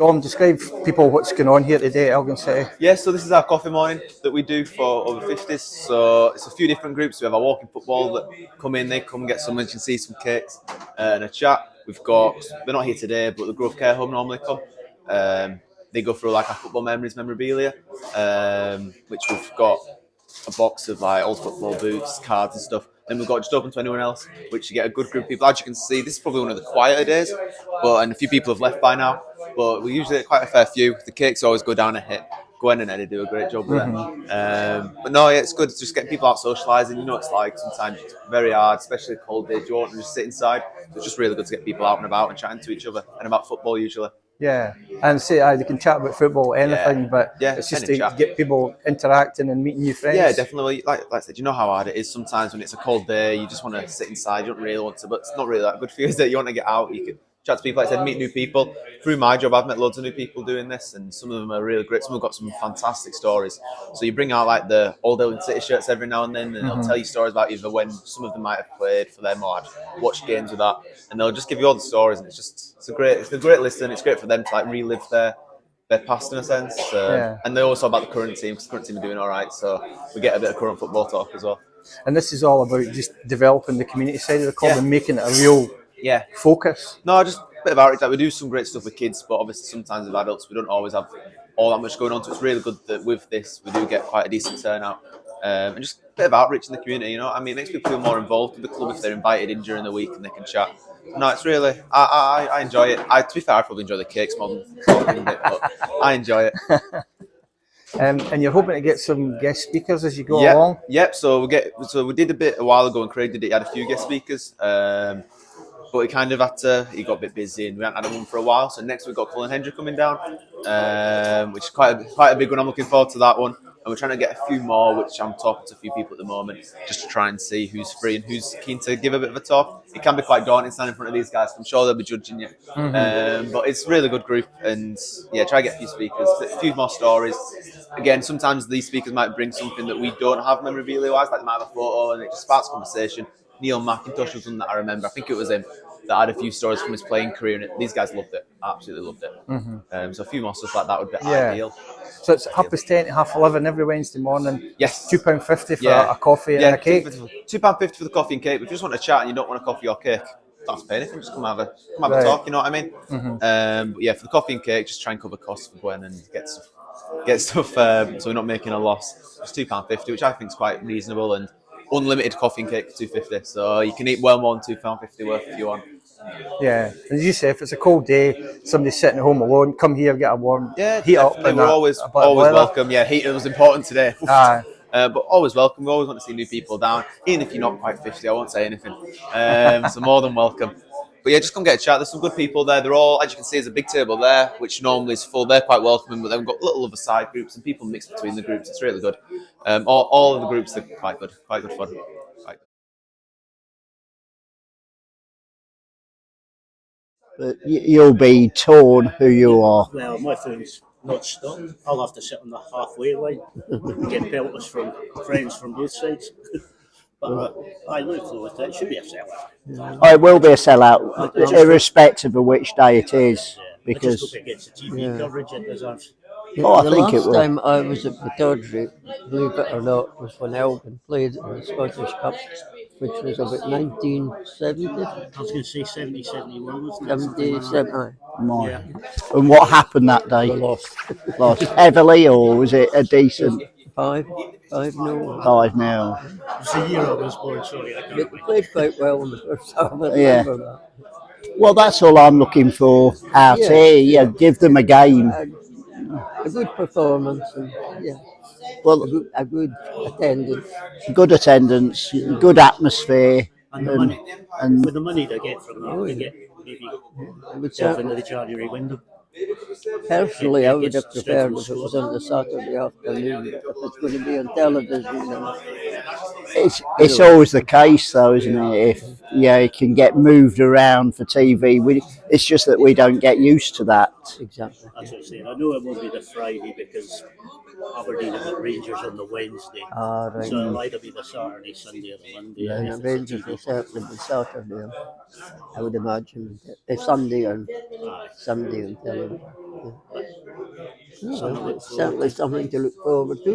Dom, describe people what's going on here today at Elgin City. Yeah, so this is our coffee morning that we do for over 50s. So it's a few different groups. We have our walking football that come in, they come get some lunch and see some cakes and a chat. We've got, they're not here today, but the Grove Care Home normally come. They go through like our football memories memorabilia, which we've got a box of like old football boots, cards and stuff. Then we've got just open to anyone else, which you get a good group of people. As you can see, this is probably one of the quieter days, and a few people have left by now. But we usually get quite a fair few. The cakes always go down a hit. Gwen and Eddie do a great job with that. But no, yeah, it's good to just get people out socialising. You know, it's like sometimes it's very hard, especially a cold day. You want to just sit inside. So it's just really good to get people out and about and chatting to each other and about football usually. Yeah, and say they can chat about football, anything, but it's just to get people interacting and meeting new friends. Yeah, definitely. Like I said, you know how hard it is sometimes when it's a cold day. You just want to sit inside. You don't really want to, but it's not really that good for you, is it? You want to get out. You can chat to people, like I said, meet new people. Through my job, I've met loads of new people doing this, and some of them are really great. Some have got some fantastic stories. So you bring out like the old Elgin City shirts every now and then, and they'll tell you stories about either when some of them might have played for them or watched games with that, and they'll just give you all the stories. And it's a great listen. It's great for them to like relive their past in a sense. And they also about the current team, because the current team are doing all right. So we get a bit of current football talk as well. And this is all about just developing the community side of the club and making it a real focus. No, just a bit of outreach. Like we do some great stuff with kids, but obviously sometimes with adults we don't always have all that much going on. So it's really good that with this we do get quite a decent turnout. And just a bit of outreach in the community, you know. I mean, it makes people feel more involved with the club if they're invited in during the week and they can chat. No, it's really, I enjoy it. To be fair, I probably enjoy the cakes more than talking a bit, but I enjoy it. And you're hoping to get some guest speakers as you go along? Yep. So we did a bit a while ago, and Craig did it. He had a few guest speakers, but he kind of he got a bit busy, and we hadn't had one for a while. So next we've got Colin Hendry coming down, which is quite a big one. I'm looking forward to that one. And we're trying to get a few more, which I'm talking to a few people at the moment, just to try and see who's free and who's keen to give a bit of a talk. It can be quite daunting standing in front of these guys. I'm sure they'll be judging you. But it's a really good group. And yeah, try to get a few speakers, a few more stories. Again, sometimes these speakers might bring something that we don't have memorabilia-wise, like they might have a photo and it just sparks conversation. Neil McIntosh was one that I remember. I think it was him that had a few stories from his playing career, and these guys loved it. Absolutely loved it. So a few more stuff like that would be ideal. So it's 10:30 to 11:30 every Wednesday morning. Yes. £2.50 for a coffee and a cake. £2.50 for the coffee and cake. If you just want to chat and you don't want a coffee or cake, don't have to pay anything. Just come have a talk. You know what I mean? But yeah, for the coffee and cake, just try and cover costs for Gwen and get stuff. So we're not making a loss. It's £2.50, which I think is quite reasonable, and unlimited coffee and cake for £2.50. So you can eat well more than £2.50 worth if you want. Yeah, and as you say, if it's a cold day, somebody's sitting at home alone, come here, get a warm heat up. We're always welcome. Yeah, heating was important today. But always welcome. We always want to see new people down, even if you're not quite 50. I won't say anything. So more than welcome. But yeah, just come get a chat. There's some good people there. They're all, as you can see, there's a big table there, which normally is full. They're quite welcoming, but then we've got little other side groups and people mixed between the groups. It's really good. All of the groups are quite good fun. But you'll be torn who you are. Well, my phone's not stopped. I'll have to sit on the halfway line and get pelters from friends from both sides. But I look forward to it. It should be a sellout. Oh, it will be a sellout, irrespective of which day it is. Because I just hope it gets the TV coverage it deserves. I think it will. The last time I was at Pittodrie, believe it or not, was when Elgin played in the Scottish Cup, which was about 1970. I was going to say 70, 71, wasn't it? 77. Yeah. And what happened that day? We lost. Lost heavily, or was it a decent 5-0? 5-0. It's the year I was born, sorry. I can't They played quite well in the first half. Yeah. Well, that's all I'm looking for out here. Yeah, give them a game. A good performance, and well, a good attendance. Good attendance, good atmosphere. And the money. And with the money they get from that, they get maybe into the January window. Personally, I would have preferred if it was on the Saturday afternoon, but if it's going to be on television, then It's always the case, though, isn't it? If it can get moved around for TV, it's just that we don't get used to that. Exactly. That's what I'm saying. I know it won't be the Friday because Aberdeen have got Rangers on the Wednesday. Right. So it'll either be the Saturday, Sunday, or the Monday. Yeah, the Rangers will certainly be Saturday, I would imagine. It's Sunday on television. Yeah. Well, it's certainly something to look forward to.